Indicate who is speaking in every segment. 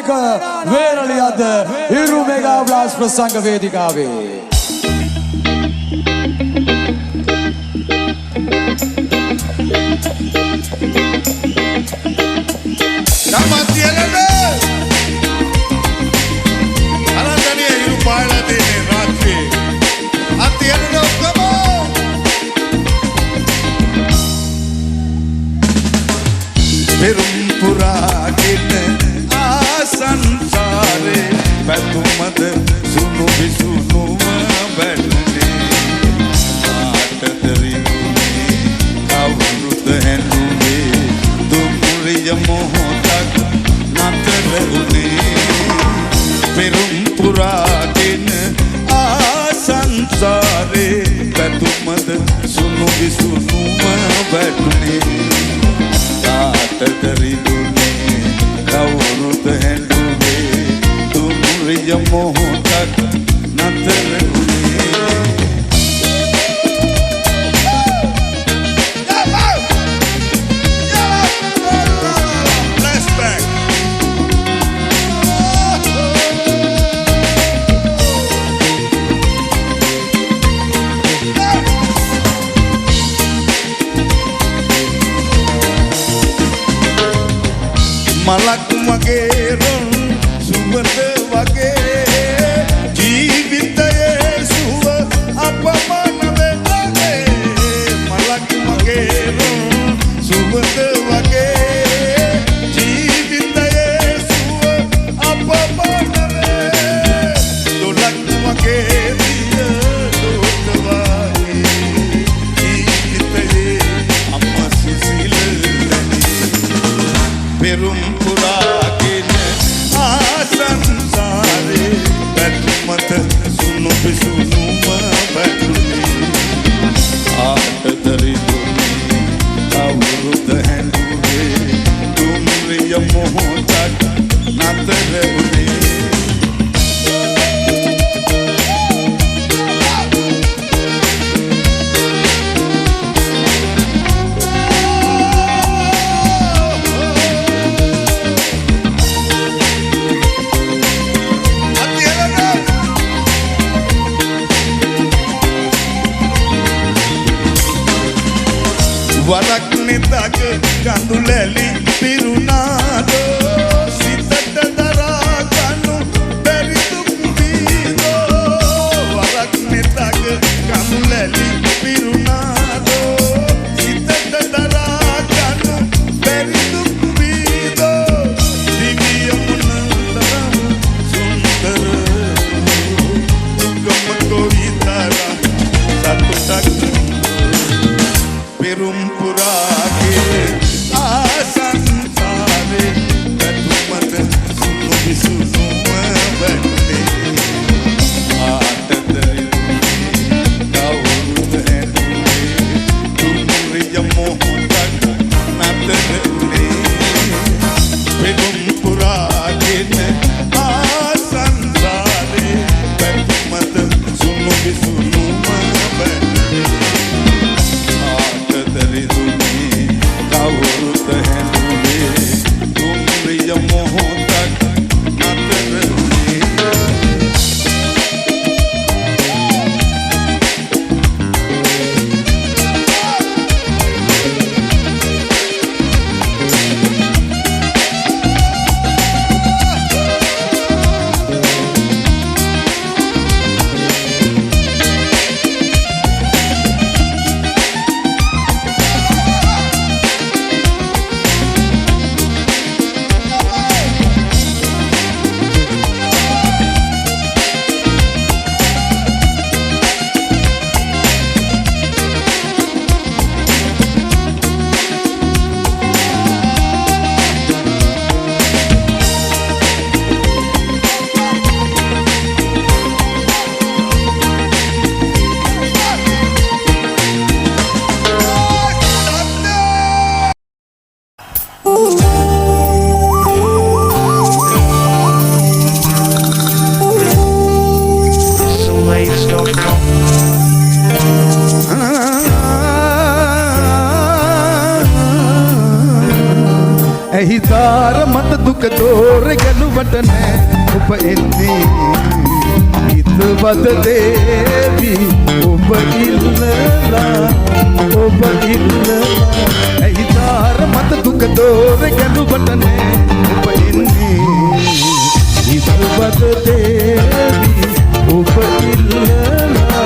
Speaker 1: එක වේරළි අද ඉරු mega blast ප්‍රසංග වේදිකාවේ
Speaker 2: පැතුමද සුණු විසුණුම බැලුනේ ආටදරිනුනේ කවුරුද හැඳුනේ දුම්රිය මොහොතක් නතර වුනේ පෙරුම් පුරාගෙන ආසංසාරේ පැතුමද සුණු විසුණුම බැලුනේ ආටදරිනුනේ කවුරුද හැඳුනේ Ria mohotak naterune flashback malak mageron suwata Warak nitag kanduleli pirunado sitat daraganu beridukvido Warak nitag kanduleli pirunado sitat daraganu beridukvido diviyamunandaram sundara dugamakowitara satutak Perum purake asa
Speaker 3: තෝර ගැලුවට නෑ ඔබ එන්නේ හිතවත දේවි ඔබ ඉල්ලලා ඇයි තාර මත දුක තෝර ගැලුවට නෑ ඔබ එන්නේ හිතවත දේවි ඔබ ඉල්ලලා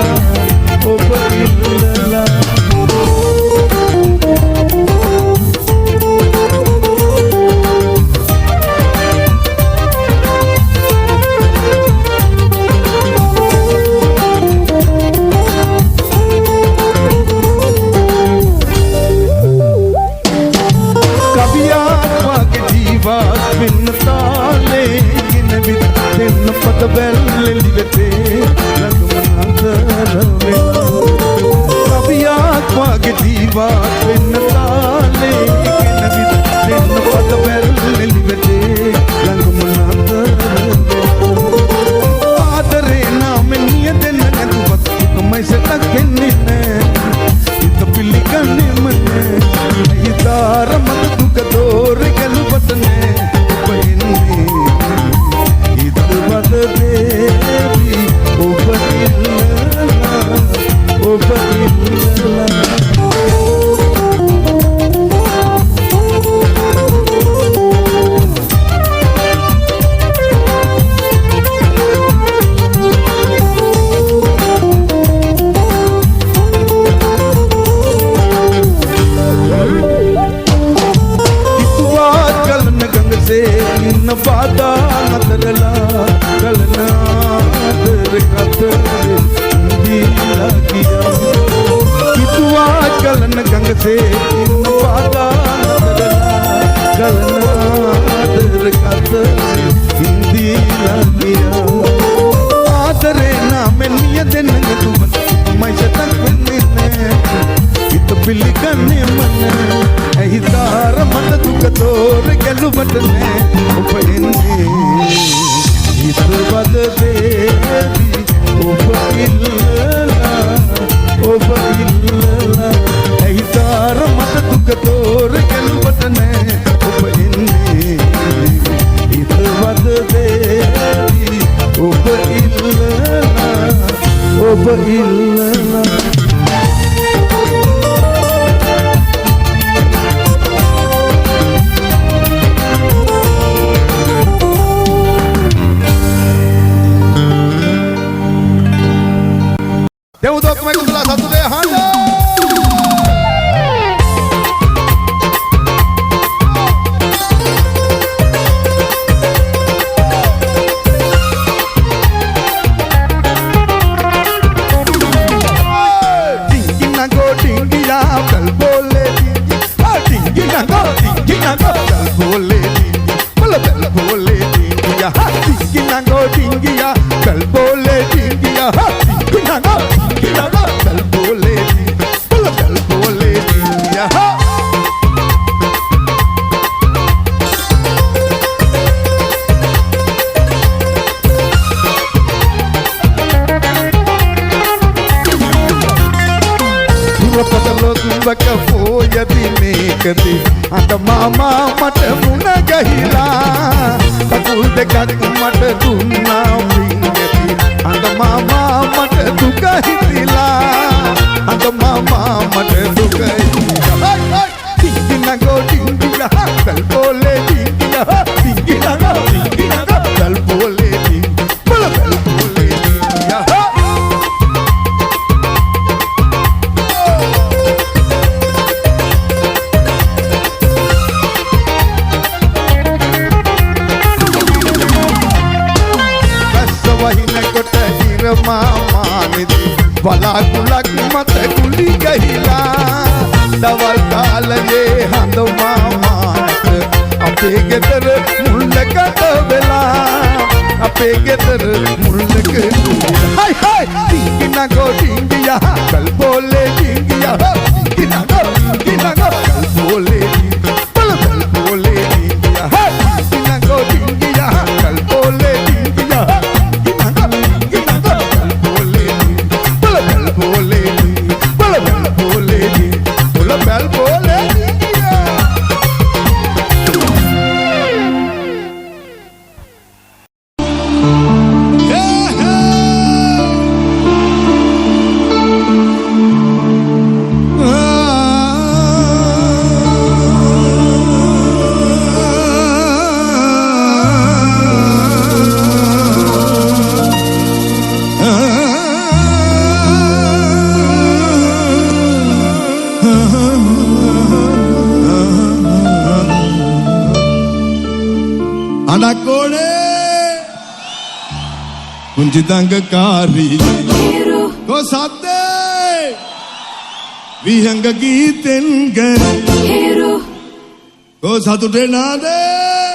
Speaker 3: අත මාමා මට මුණ ගහිලා කකුල් දෙකක් මට දුන්නා පිංගති අත මාමා මට දුක හිතිලා අත මාමා මට දුක හිතිලා ටිංගිනගෝ ටිංගියා කල්පෝලේ ටිංගියා ටිංගිනගෝ ටිංගිනගෝ කල්පෝලේ ටිංගියා කල්පෝලේ ටිංගියා වලාකුලක් මත කුලි ගහිලා දවල් කාලයේ හඳ මාමාට අපේ ගෙදර මුල්ලකට වෙලා අපේ ගෙදර මුල්ලක හයි හයි ටිංගිනගෝ ටිංගියා කල්පෝලේ ටිංගියා ටිංගිනගෝ ටිංගිනගෝ කල්පෝලේ බල කල්පෝලේ ටිංගියා ටිංගිනගෝ ටිංගියා කල්පෝලේ ටිංගියා
Speaker 2: අඩකෝඩේ කුංචි දංගකාරී කො සද්දේ විහංග ගීතෙන් ගැ කො සතුටේ නාදේ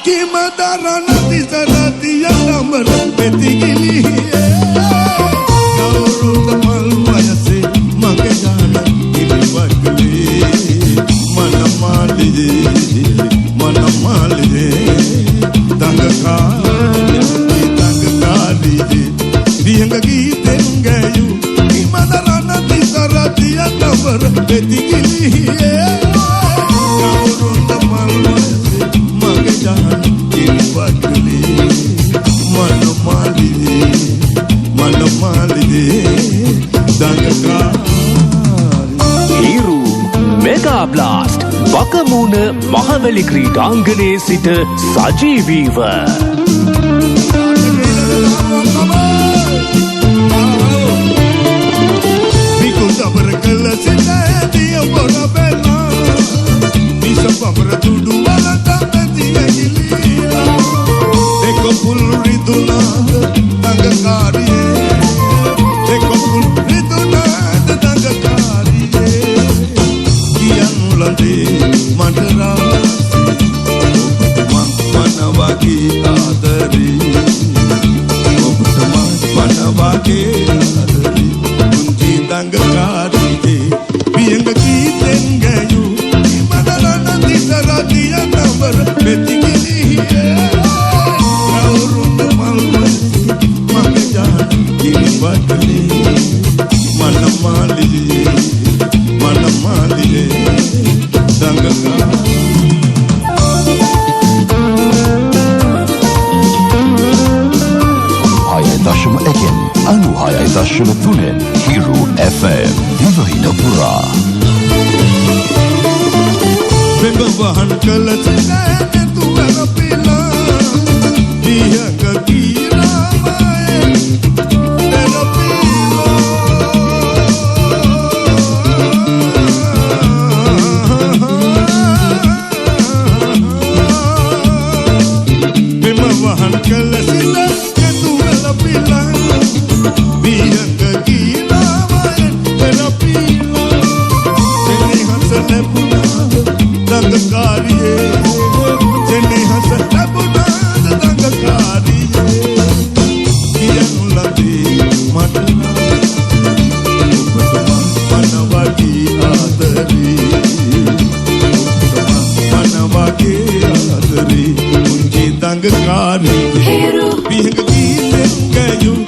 Speaker 2: කිමදරන තිසරතිය නම්බර පෙතිගිලියේ කවුරුද මල් වයසේ මගේ ගාන ඉලිවක්ලේ මනමාලියේ දංගකාරී විහංග ගීතෙන් ගැයූ කිමදරන තිසරතිය නම්බර පෙතිගිලියේ කවුරුද මල් වයසේ මගේ ගාන ඉලිවක්ලේ මනමාලියේ දංගකාරී
Speaker 4: හිරු මෙගා බ්ලාස්ට් වකමූන මහවැලි ක්‍රීඩාංගණයේ සිට සජීවීව
Speaker 2: විකුදබර කළ සිට ඇතිය බොර බැලා විස පමර තුඩු වලට පැතිය ගිලියා දෙක පුල් රිදුනාද දඟකාරියේ දෙක පුල් රිදුනාද දඟකාරියේ කියනුලදේ මටරාසි මනවගේ ආදරේ ඔබට මනවගේ ආදරේ කුංචි දංගකාරියේ වියංග ගීතෙන් ගැයූ මනරන තිසරතිය නම්බර පෙතිගිලියේ කවුරුද මල් වයසේ මගේ ජාන කිලිවක්ලේ මනමාලියේ දංගකාරී
Speaker 5: දශම එකෙන් 96.3 හිරු FM දිවයින පුරා
Speaker 2: වෙබ වහන් කළ සිට තුවර පිලා විහංග කීරාමයේ වෙබ වහන් කළ සිට තුවර පිලා විහංග කීරාමයේ පෙරපිලා සෙනෙහස ලැබුණාද දංගකාරියේ සෙනෙහස ලැබුණාද දංගකාරියේ කියනු ලදී මට මනවගේ ආදරේ මනවගේ ආදරේ කුංචි දංගකාරියේ විහංග ගීතෙන් ගැයූ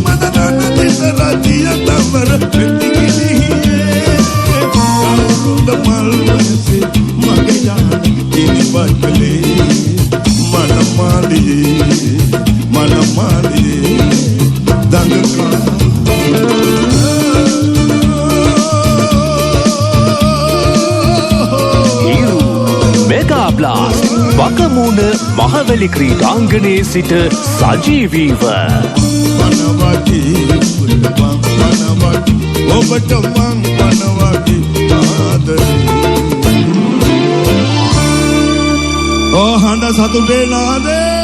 Speaker 2: මදනන තිසරතිය නම්බර පෙතිගිලියේ කවුරුද මල් වයසේ මගේ ජාන ඉලිවක්ලේ මනමාලියේ
Speaker 4: හිරු මෙගා බ්ලාස්ට් වකමූන මහවැලි ක්‍රීඩාංගණයේ සිට සජීවීව
Speaker 2: ඔබට මං මනවගේ ආදරේ ඕ හඬ සතුටේ නාදේ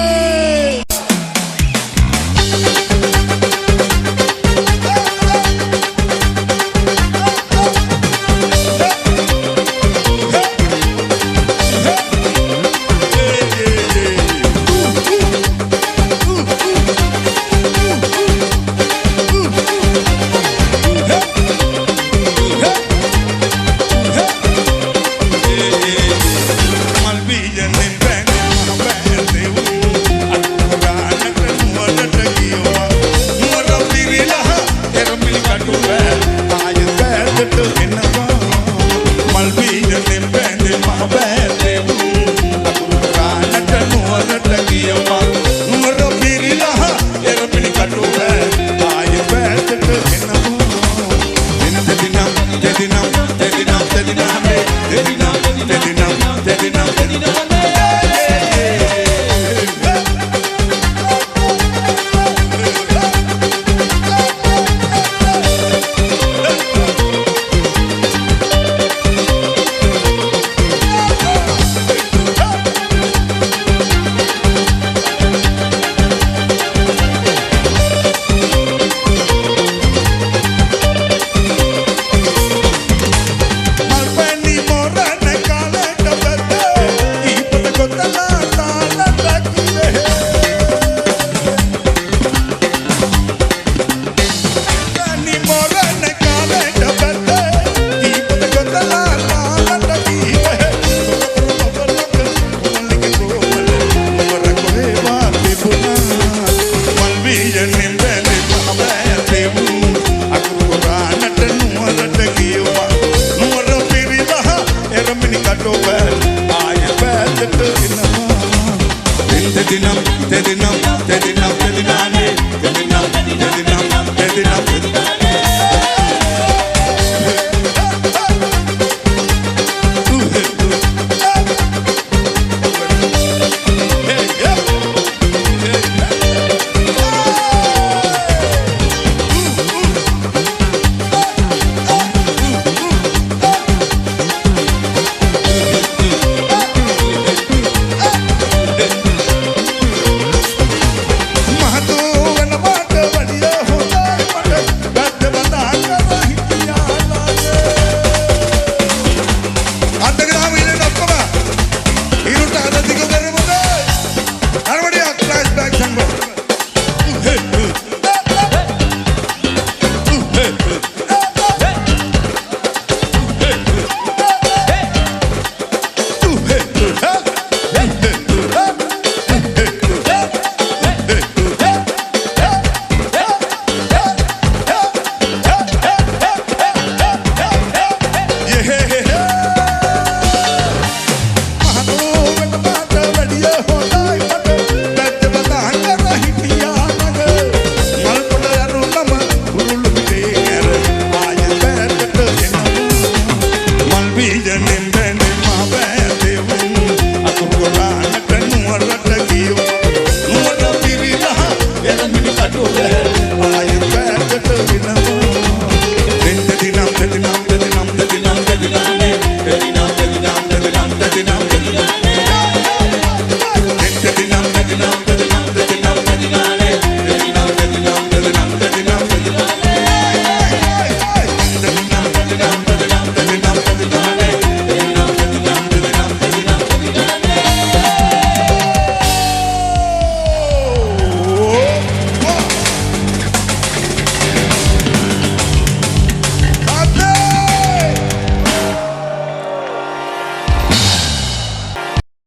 Speaker 2: තෙදිනම්